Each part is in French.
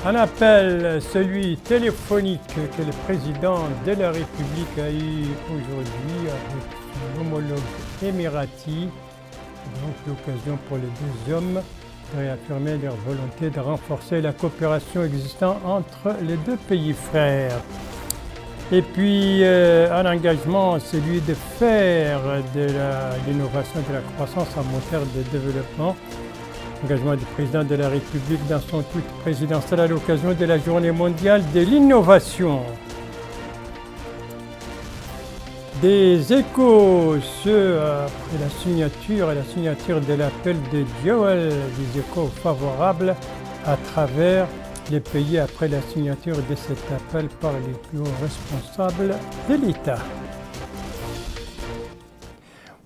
Un appel, celui téléphonique que le président de la République a eu aujourd'hui avec son homologue émirati. Donc l'occasion pour les deux hommes de réaffirmer leur volonté de renforcer la coopération existante entre les deux pays frères. Et puis un engagement, celui de faire de l'innovation et de la croissance un moteur de développement. Engagement du président de la République dans son tweet présidentiel à l'occasion de la Journée mondiale de l'innovation. Des échos, ceux après la signature de l'appel de Joel, des échos favorables à travers les pays après la signature de cet appel par les plus hauts responsables de l'État.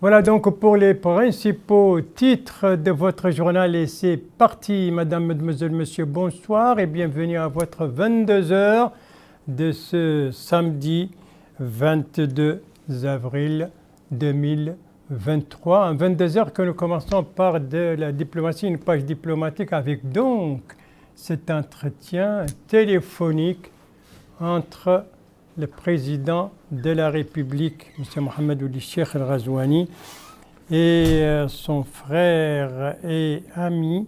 Voilà donc pour les principaux titres de votre journal et c'est parti. Madame, mademoiselle, monsieur, bonsoir et bienvenue à votre 22h de ce samedi 22 avril 2023. Un 22h que nous commençons par de la diplomatie, une page diplomatique avec donc cet entretien téléphonique entre le président de la République, M. Mohamed Ould Cheikh El Ghazouani, et son frère et ami,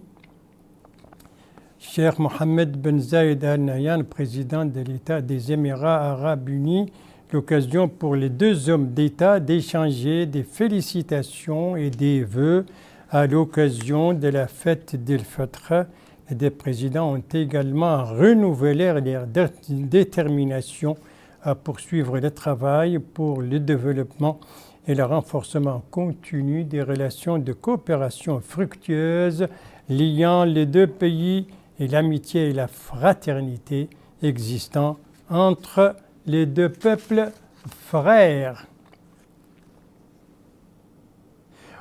Cheikh Mohammed Ben Zayed Al Nahyan, président de l'État des Émirats Arabes Unis. L'occasion pour les deux hommes d'État d'échanger des félicitations et des vœux à l'occasion de la fête d'El-Fitr. Les deux présidents ont également renouvelé leur détermination à poursuivre le travail pour le développement et le renforcement continu des relations de coopération fructueuses liant les deux pays et l'amitié et la fraternité existant entre les deux peuples frères.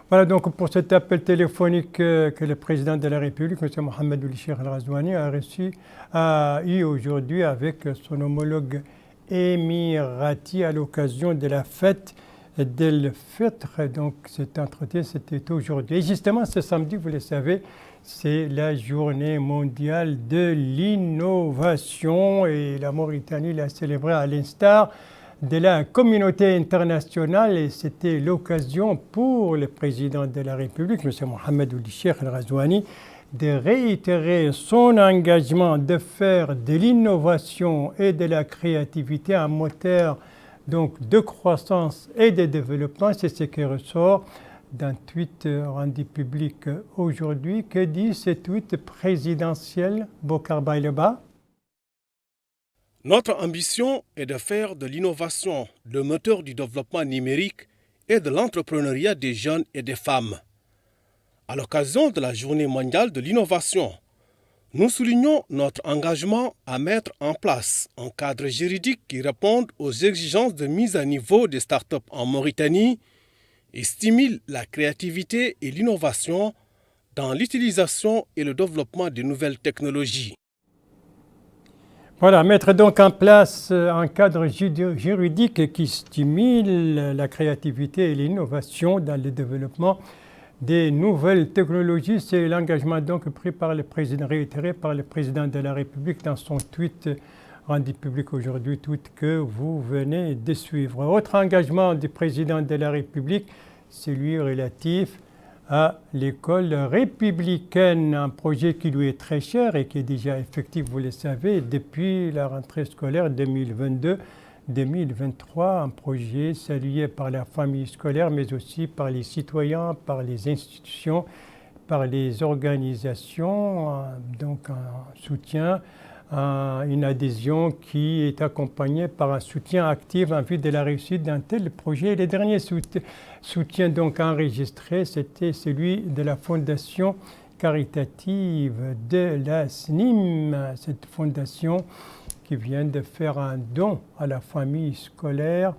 Voilà donc pour cet appel téléphonique que le président de la République, M. Mohamed Ould Cheikh El Ghazouani, a eu aujourd'hui avec son homologue émirati à l'occasion de la fête d'El-Fitr. Donc cet entretien, c'était aujourd'hui. Et justement, ce samedi, vous le savez, c'est la journée mondiale de l'innovation et la Mauritanie l'a célébrée à l'instar de la communauté internationale et c'était l'occasion pour le président de la République, M. Mohamed Ould Cheikh El Ghazouani, de réitérer son engagement de faire de l'innovation et de la créativité un moteur donc, de croissance et de développement. C'est ce qui ressort d'un tweet rendu public aujourd'hui. Que dit ce tweet présidentiel, Bokar Bayleba? Notre ambition est de faire de l'innovation le moteur du développement numérique et de l'entrepreneuriat des jeunes et des femmes. À l'occasion de la Journée mondiale de l'innovation, nous soulignons notre engagement à mettre en place un cadre juridique qui réponde aux exigences de mise à niveau des startups en Mauritanie et stimule la créativité et l'innovation dans l'utilisation et le développement de nouvelles technologies. Voilà, mettre donc en place un cadre juridique qui stimule la créativité et l'innovation dans le développement des nouvelles technologies, c'est l'engagement donc pris par le président, réitéré par le président de la République dans son tweet rendu public aujourd'hui, tweet que vous venez de suivre. Autre engagement du président de la République, celui relatif à l'école républicaine, un projet qui lui est très cher et qui est déjà effectif, vous le savez, depuis la rentrée scolaire 2022-2023, un projet salué par la famille scolaire, mais aussi par les citoyens, par les institutions, par les organisations, donc un soutien, une adhésion qui est accompagnée par un soutien actif en vue de la réussite d'un tel projet. Les derniers soutiens donc enregistrés, c'était celui de la fondation caritative de la SNIM, cette fondation qui vient de faire un don à la famille scolaire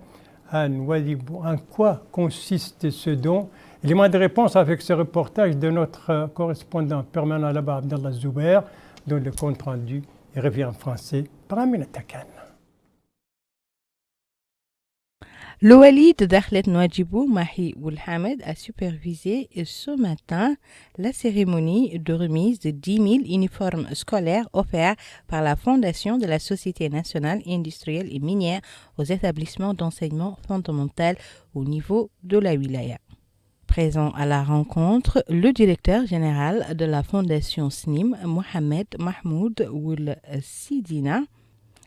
à Nouadhibou. En quoi consiste ce don? Élément de réponse avec ce reportage de notre correspondant permanent là-bas, Abdallah Zouber, dont le compte rendu revient en français par Aminata Khan. Le wali de Dakhlet Nouadhibou Mahi Oulhamed a supervisé ce matin la cérémonie de remise de 10 000 uniformes scolaires offerts par la Fondation de la Société nationale industrielle et minière aux établissements d'enseignement fondamental au niveau de la wilaya. Présent à la rencontre, le directeur général de la Fondation SNIM, Mohamed Mahmoud Oul Sidina,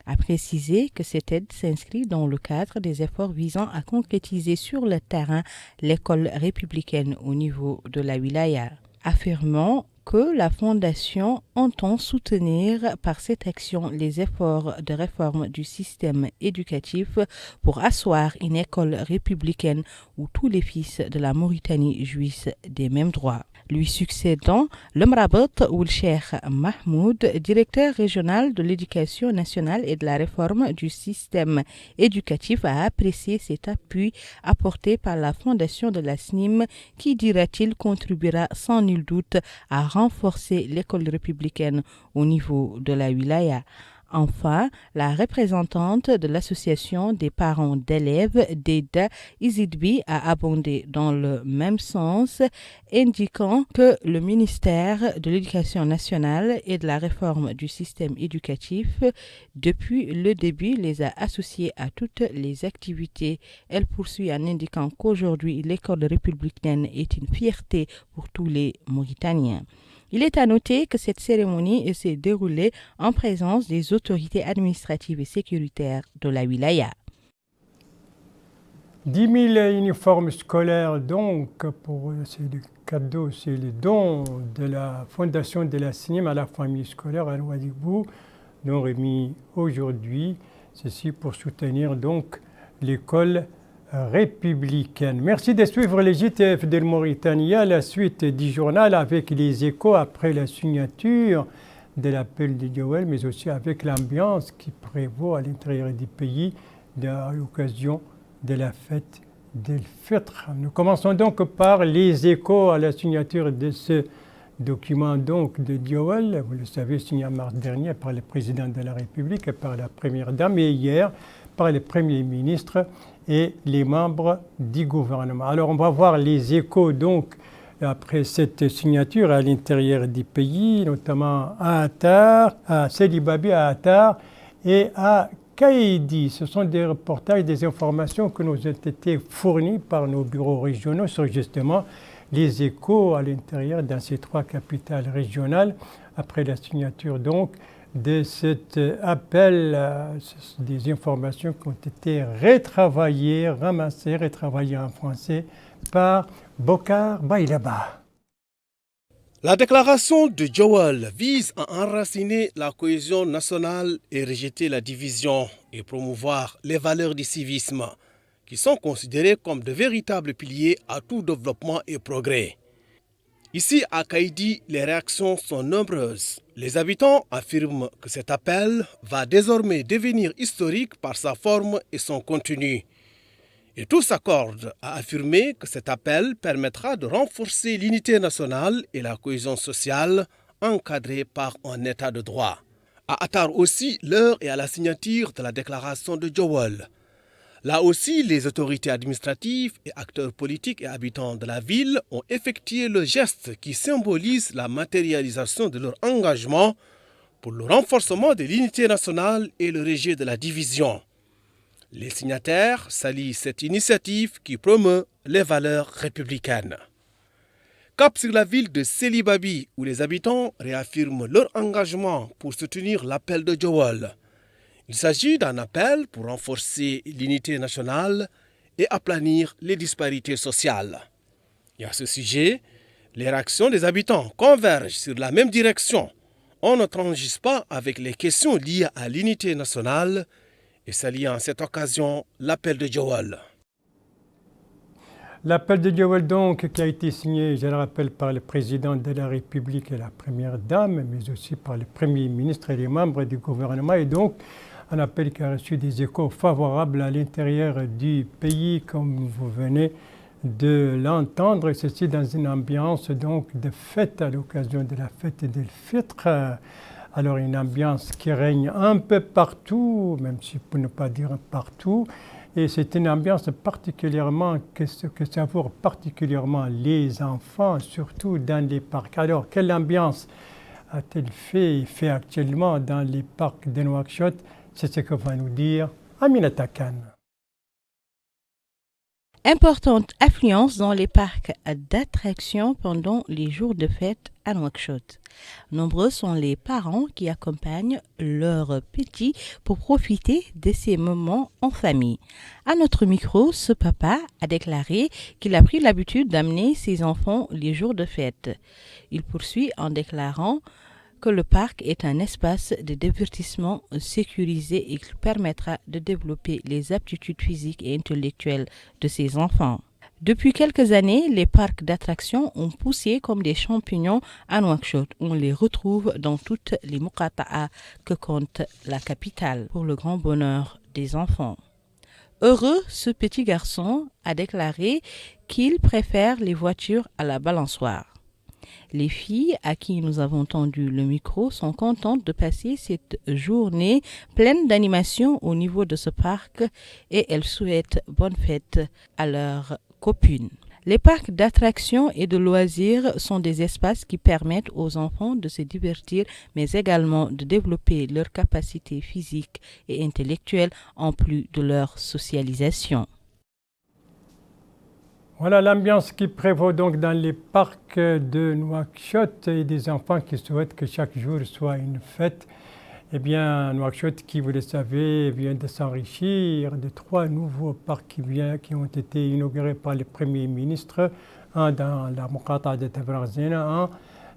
a précisé que cette aide s'inscrit dans le cadre des efforts visant à concrétiser sur le terrain l'école républicaine au niveau de la wilaya, affirmant que la Fondation entend soutenir par cette action les efforts de réforme du système éducatif pour asseoir une école républicaine où tous les fils de la Mauritanie jouissent des mêmes droits. Lui succédant, le Mrabat Ould Cheikh Mahmoud, directeur régional de l'éducation nationale et de la réforme du système éducatif, a apprécié cet appui apporté par la Fondation de la SNIM qui, dira-t-il, contribuera sans nul doute à renforcer l'école républicaine au niveau de la wilaya. Enfin, la représentante de l'association des parents d'élèves d'Eda Izidbi a abondé dans le même sens, indiquant que le ministère de l'Éducation nationale et de la réforme du système éducatif, depuis le début, les a associés à toutes les activités. Elle poursuit en indiquant qu'aujourd'hui, l'école républicaine est une fierté pour tous les Mauritaniens. Il est à noter que cette cérémonie s'est déroulée en présence des autorités administratives et sécuritaires de la wilaya. 10 000 uniformes scolaires, donc, c'est le cadeau, c'est le don de la Fondation de la SNIM à la famille scolaire à Nouadhibou, dont remis aujourd'hui, ceci pour soutenir donc l'école républicaine. Merci de suivre les JTF de Mauritanie à la suite du journal avec les échos après la signature de l'appel de Jowel, mais aussi avec l'ambiance qui prévaut à l'intérieur du pays à l'occasion de la fête d'El Fitr. Nous commençons donc par les échos à la signature de ce document donc de Jowel, vous le savez, signé en mars dernier par le président de la République et par la première dame, et hier par le premier ministre et les membres du gouvernement. Alors on va voir les échos donc après cette signature à l'intérieur du pays, notamment à Attar, à Selibabi, à Attar et à Kaïdi. Ce sont des reportages, des informations que nous ont été fournies par nos bureaux régionaux sur justement les échos à l'intérieur dans ces trois capitales régionales après la signature donc de cet appel, des informations qui ont été retravaillées, ramassées, retravaillées en français par Bokar Baïlaba. La déclaration de Jowel vise à enraciner la cohésion nationale et rejeter la division et promouvoir les valeurs du civisme, qui sont considérées comme de véritables piliers à tout développement et progrès. Ici, à Kaïdi, les réactions sont nombreuses. Les habitants affirment que cet appel va désormais devenir historique par sa forme et son contenu. Et tous s'accordent à affirmer que cet appel permettra de renforcer l'unité nationale et la cohésion sociale encadrée par un état de droit. À Attar aussi, l'heure est à la signature de la déclaration de Jowel. Là aussi, les autorités administratives et acteurs politiques et habitants de la ville ont effectué le geste qui symbolise la matérialisation de leur engagement pour le renforcement de l'unité nationale et le rejet de la division. Les signataires saluent cette initiative qui promeut les valeurs républicaines. Cap sur la ville de Selibabi, où les habitants réaffirment leur engagement pour soutenir l'appel de Jowel. Il s'agit d'un appel pour renforcer l'unité nationale et aplanir les disparités sociales. Et à ce sujet, les réactions des habitants convergent sur la même direction. On ne transige pas avec les questions liées à l'unité nationale et saluent en cette occasion l'appel de Jowel. L'appel de Jowel donc qui a été signé, je le rappelle, par le président de la République et la première dame, mais aussi par le premier ministre et les membres du gouvernement, et donc un appel qui a reçu des échos favorables à l'intérieur du pays, comme vous venez de l'entendre, ceci dans une ambiance donc de fête à l'occasion de la fête d'El Fitr. Alors une ambiance qui règne un peu partout, même si pour ne pas dire partout, Et c'est une ambiance particulièrement que savourent particulièrement les enfants, surtout dans les parcs. Alors, quelle ambiance a-t-elle fait actuellement dans les parcs de Nouakchott? C'est ce que va nous dire Aminata Khan. Importante affluence dans les parcs d'attractions pendant les jours de fête à Nouakchott. Nombreux sont les parents qui accompagnent leurs petits pour profiter de ces moments en famille. À notre micro, ce papa a déclaré qu'il a pris l'habitude d'amener ses enfants les jours de fête. Il poursuit en déclarant que le parc est un espace de divertissement sécurisé et qu'il permettra de développer les aptitudes physiques et intellectuelles de ses enfants. Depuis quelques années, les parcs d'attractions ont poussé comme des champignons à Nouakchott. On les retrouve dans toutes les muqata'a que compte la capitale pour le grand bonheur des enfants. Heureux, ce petit garçon a déclaré qu'il préfère les voitures à la balançoire. Les filles à qui nous avons tendu le micro sont contentes de passer cette journée pleine d'animation au niveau de ce parc et elles souhaitent bonne fête à leurs copines. Les parcs d'attractions et de loisirs sont des espaces qui permettent aux enfants de se divertir, mais également de développer leurs capacités physiques et intellectuelles en plus de leur socialisation. Voilà l'ambiance qui prévaut donc dans les parcs de Nouakchott et des enfants qui souhaitent que chaque jour soit une fête. Eh bien, Nouakchott, qui vous le savez, vient de s'enrichir de 3 nouveaux parcs qui ont été inaugurés par le Premier ministre, un dans la Muqata'a de Tavrarzena, un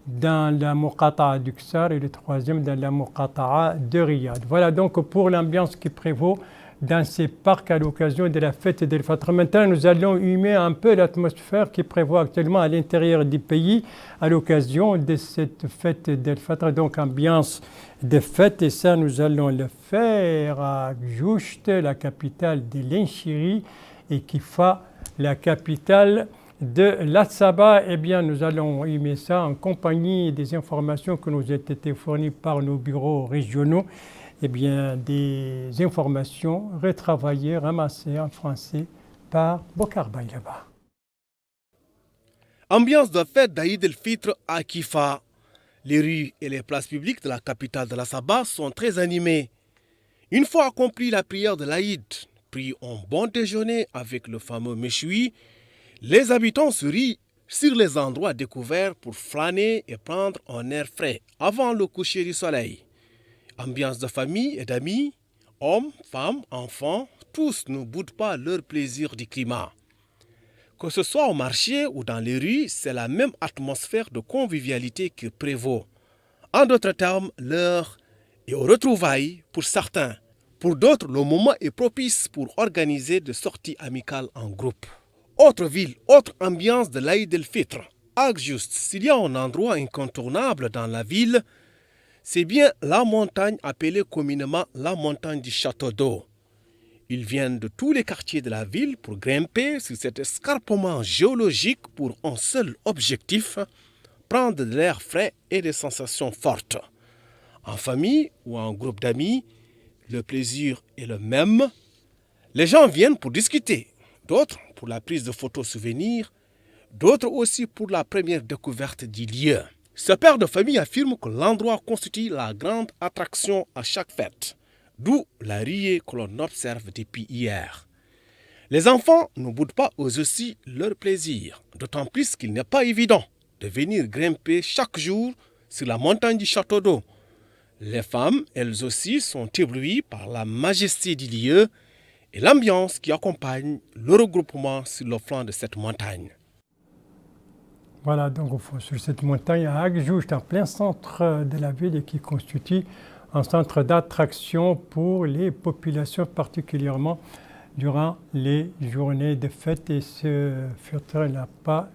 dans la Muqata'a d'Uksar et le troisième dans la Muqata'a de Riyad. Voilà donc pour l'ambiance qui prévaut dans ces parcs à l'occasion de la fête d'El Fatra. Maintenant, nous allons humer un peu l'atmosphère qui prévaut actuellement à l'intérieur du pays à l'occasion de cette fête d'El Fatra. Donc, ambiance de fête, et ça, nous allons le faire à Gjoust, la capitale de l'Inchiri, et Kifa, la capitale de l'Atsaba. Eh bien, nous allons humer ça en compagnie des informations qui nous ont été fournies par nos bureaux régionaux. Eh bien, des informations retravaillées, ramassées en français par Bokar Baïlaba. Ambiance de fête d'Aïd el-Fitr à Kifa. Les rues et les places publiques de la capitale de la Saba sont très animées. Une fois accomplie la prière de l'Aïd, pris en bon déjeuner avec le fameux méchoui, les habitants se rient sur les endroits découverts pour flâner et prendre un air frais avant le coucher du soleil. Ambiance de famille et d'amis, hommes, femmes, enfants, tous ne boudent pas leur plaisir du climat. Que ce soit au marché ou dans les rues, c'est la même atmosphère de convivialité qui prévaut. En d'autres termes, l'heure est aux retrouvailles pour certains. Pour d'autres, le moment est propice pour organiser des sorties amicales en groupe. Autre ville, autre ambiance de l'Aïd el-Fitr. À Gjoust, s'il y a un endroit incontournable dans la ville, c'est bien la montagne appelée communément la montagne du Château d'eau. Ils viennent de tous les quartiers de la ville pour grimper sur cet escarpement géologique pour un seul objectif, prendre de l'air frais et des sensations fortes. En famille ou en groupe d'amis, le plaisir est le même. Les gens viennent pour discuter, d'autres pour la prise de photos souvenirs, d'autres aussi pour la première découverte du lieu. Ce père de famille affirme que l'endroit constitue la grande attraction à chaque fête, d'où la riée que l'on observe depuis hier. Les enfants ne boudent pas eux aussi leur plaisir, d'autant plus qu'il n'est pas évident de venir grimper chaque jour sur la montagne du Château d'eau. Les femmes, elles aussi, sont éblouies par la majesté du lieu et l'ambiance qui accompagne le regroupement sur le flanc de cette montagne. Voilà, donc sur cette montagne à Gjoust, en plein centre de la ville, et qui constitue un centre d'attraction pour les populations, particulièrement durant les journées de fête. Et ce filtre n'a pas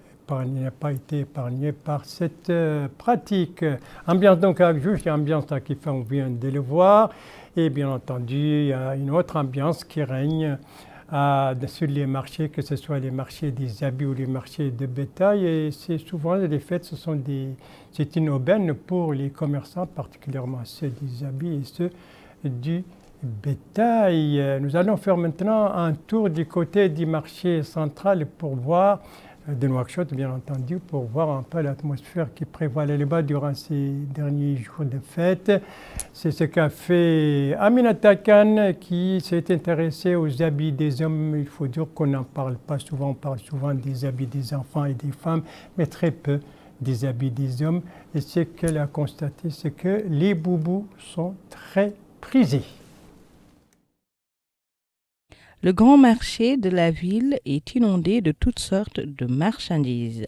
été épargné par cette pratique. Ambiance donc à Gjoust, ambiance à Kifa, on vient de le voir. Et bien entendu, il y a une autre ambiance qui règne sur les marchés, que ce soit les marchés des habits ou les marchés de bétail. Et c'est souvent les fêtes, c'est une aubaine pour les commerçants, particulièrement ceux des habits et ceux du bétail. Nous allons faire maintenant un tour du côté du marché central pour voir, de Nouakchott bien entendu, pour voir un peu l'atmosphère qui prévalait là-bas durant ces derniers jours de fête. C'est ce qu'a fait Aminata Khan qui s'est intéressée aux habits des hommes. Il faut dire qu'on n'en parle pas souvent, on parle souvent des habits des enfants et des femmes, mais très peu des habits des hommes. Et ce qu'elle a constaté, c'est que les boubous sont très prisés. Le grand marché de la ville est inondé de toutes sortes de marchandises.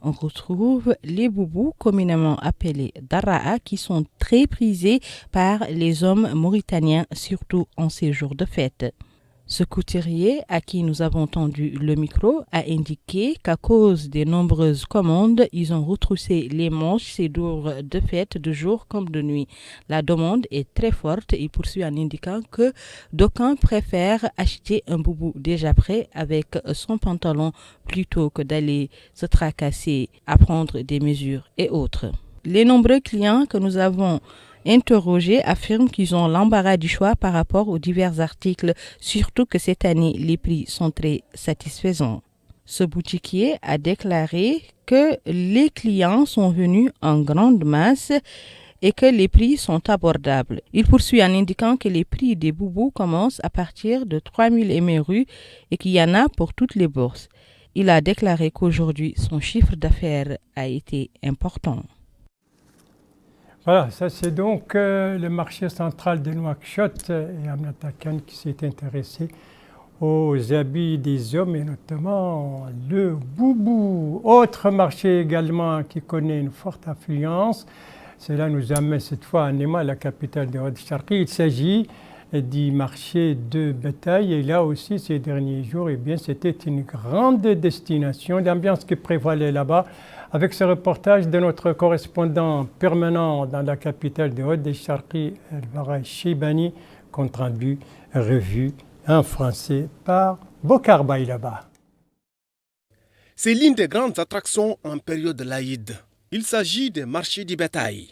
On retrouve les boubous, communément appelés dara'a, qui sont très prisés par les hommes mauritaniens, surtout en ces jours de fête. Ce couturier, à qui nous avons tendu le micro, a indiqué qu'à cause des nombreuses commandes, ils ont retroussé les manches ces jours de fête de jour comme de nuit. La demande est très forte. Il poursuit en indiquant que d'aucuns préfèrent acheter un boubou déjà prêt avec son pantalon plutôt que d'aller se tracasser à prendre des mesures et autres. Les nombreux clients que nous avons interrogés affirment qu'ils ont l'embarras du choix par rapport aux divers articles, surtout que cette année, les prix sont très satisfaisants. Ce boutiquier a déclaré que les clients sont venus en grande masse et que les prix sont abordables. Il poursuit en indiquant que les prix des boubous commencent à partir de 3000 MRU et qu'il y en a pour toutes les bourses. Il a déclaré qu'aujourd'hui, son chiffre d'affaires a été important. Voilà, ça c'est donc le marché central de Nouakchott et Aminata Khan qui s'est intéressé aux habits des hommes et notamment le boubou. Autre marché également qui connaît une forte affluence, cela nous amène cette fois à Nema, la capitale de Oued Charqi. Il s'agit du marché de bétail et là aussi ces derniers jours, eh bien, c'était une grande destination, l'ambiance qui prévalait là-bas. Avec ce reportage de notre correspondant permanent dans la capitale de Oued Charqi, El-Bara Shibani, compte rendu, revu en français par Bokar Baïlaba. C'est l'une des grandes attractions en période de l'Aïd. Il s'agit des marchés du bétail.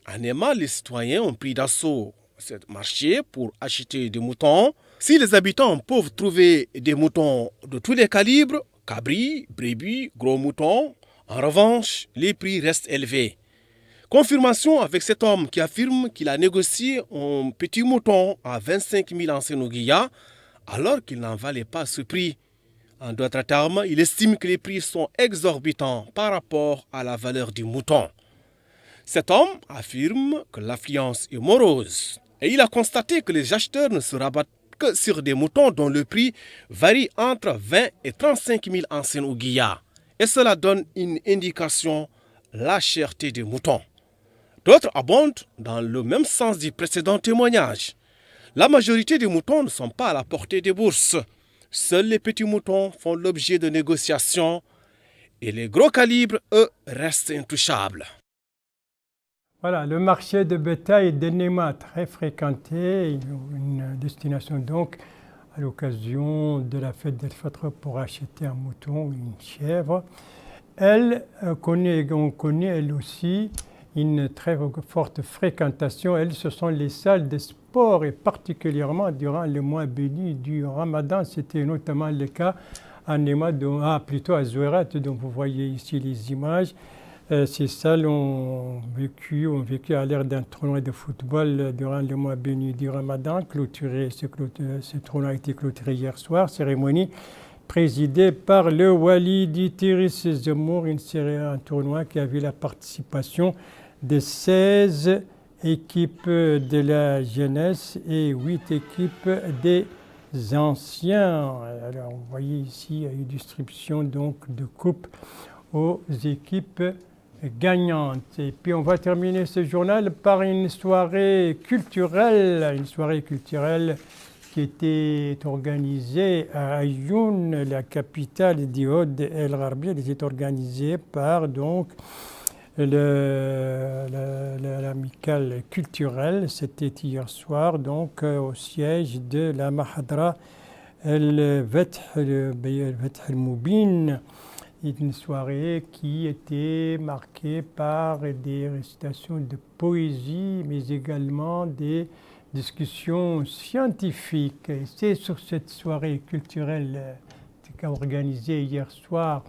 À Nema, les citoyens ont pris d'assaut ce marché pour acheter des moutons. Si les habitants peuvent trouver des moutons de tous les calibres, cabris, brebis, gros moutons, en revanche, les prix restent élevés. Confirmation avec cet homme qui affirme qu'il a négocié un petit mouton à 25 000 anciens Ouguiya, alors qu'il n'en valait pas ce prix. En d'autres termes, il estime que les prix sont exorbitants par rapport à la valeur du mouton. Cet homme affirme que l'affluence est morose et il a constaté que les acheteurs ne se rabattent que sur des moutons dont le prix varie entre 20 et 35 000 anciens Ouguiya. Et cela donne une indication, la cherté des moutons. D'autres abondent dans le même sens du précédent témoignage. La majorité des moutons ne sont pas à la portée des bourses. Seuls les petits moutons font l'objet de négociations et les gros calibres, eux, restent intouchables. Voilà, le marché de bétail de Nema, très fréquenté, une destination donc à l'occasion de la fête d'El-Fatra pour acheter un mouton ou une chèvre. On connaît elle aussi une très forte fréquentation. Ce sont les salles de sport et particulièrement durant le mois béni du Ramadan. C'était notamment le cas à Nema, plutôt à Zouerat, dont vous voyez ici les images. Ces salles ont vécu à l'ère d'un tournoi de football durant le mois béni du Ramadan. Ce tournoi a été clôturé hier soir, cérémonie présidée par le Wali d'Itiris Zemmour, un tournoi qui a vu la participation de 16 équipes de la jeunesse et 8 équipes des anciens. Alors, vous voyez ici, il y a eu distribution donc de coupes aux équipes gagnantes. Et puis on va terminer ce journal par une soirée culturelle qui était organisée à Ayoun, la capitale d'Iod El Gharbi. Elle était organisée par donc l'amicale culturelle. C'était hier soir donc au siège de la Mahadra El-Fath El-Moubin. Une soirée qui était marquée par des récitations de poésie, mais également des discussion scientifique. Et c'est sur cette soirée culturelle qu'a organisée hier soir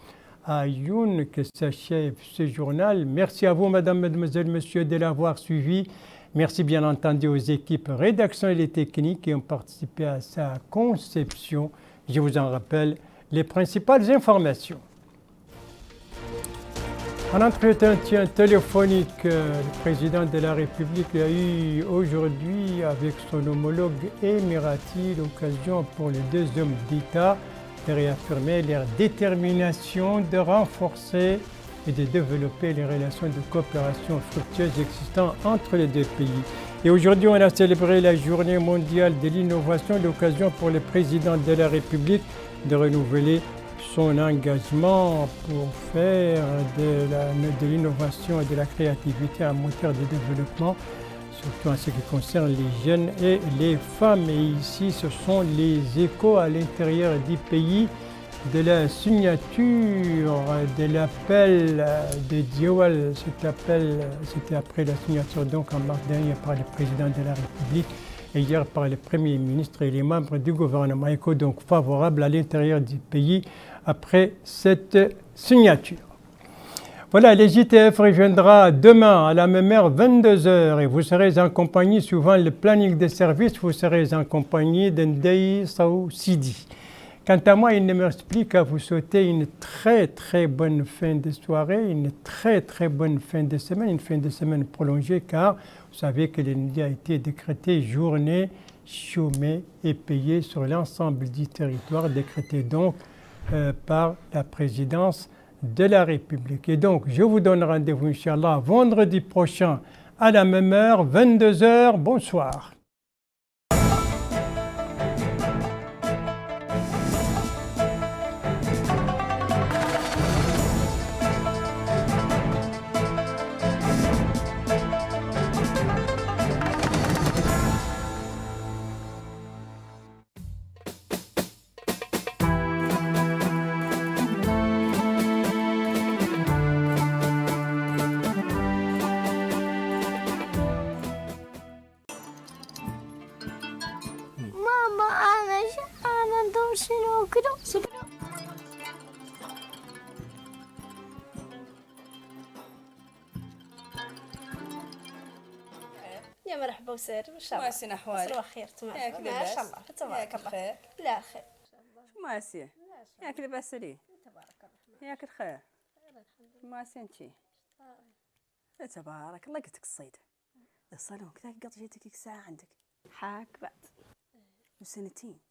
à Youn que s'achève ce journal. Merci à vous, Madame, Mademoiselle, Monsieur, de l'avoir suivi. Merci bien entendu aux équipes rédactionnelles et techniques qui ont participé à sa conception. Je vous en rappelle les principales informations. En entretien téléphonique, le président de la République a eu aujourd'hui avec son homologue émirati l'occasion pour les deux hommes d'État de réaffirmer leur détermination de renforcer et de développer les relations de coopération fructueuses existantes entre les deux pays. Et aujourd'hui, on a célébré la Journée mondiale de l'innovation, l'occasion pour le président de la République de renouveler son engagement pour faire de l'innovation et de la créativité un moteur de développement, surtout en ce qui concerne les jeunes et les femmes. Et ici, ce sont les échos à l'intérieur du pays de la signature de l'appel de Dioual. Cet appel, c'était après la signature donc en mars dernier par le président de la République et hier par le Premier ministre et les membres du gouvernement. Écho donc favorable à l'intérieur du pays après cette signature. Voilà, les JTF reviendra demain à la même heure, 22h, et vous serez en compagnie, suivant le planning des services, vous serez en compagnie d'Ndei Saou Sidi. Quant à moi, il ne me reste plus qu'à vous souhaiter une très bonne fin de soirée, une très bonne fin de semaine, une fin de semaine prolongée, car vous savez que lundi a été décrété journée chômée et payée sur l'ensemble du territoire, décrété donc par la présidence de la République. Et donc, je vous donne rendez-vous, Inch'Allah, vendredi prochain à la même heure, 22h. Bonsoir. يا مرحبا وسهلا ان شاء الله. ماسين احوالك؟ صباح خير تمام. ما شاء الله تبارك الله. خير؟ لا خير. ماسيه ياك لاباس عليه؟ تبارك الرحمن. ياك الخير؟ ماسي انتي؟ تبارك الله. قلت لك الصيد الصالون كذا قط جيتك ساعه عندك حاك بعد وسنتين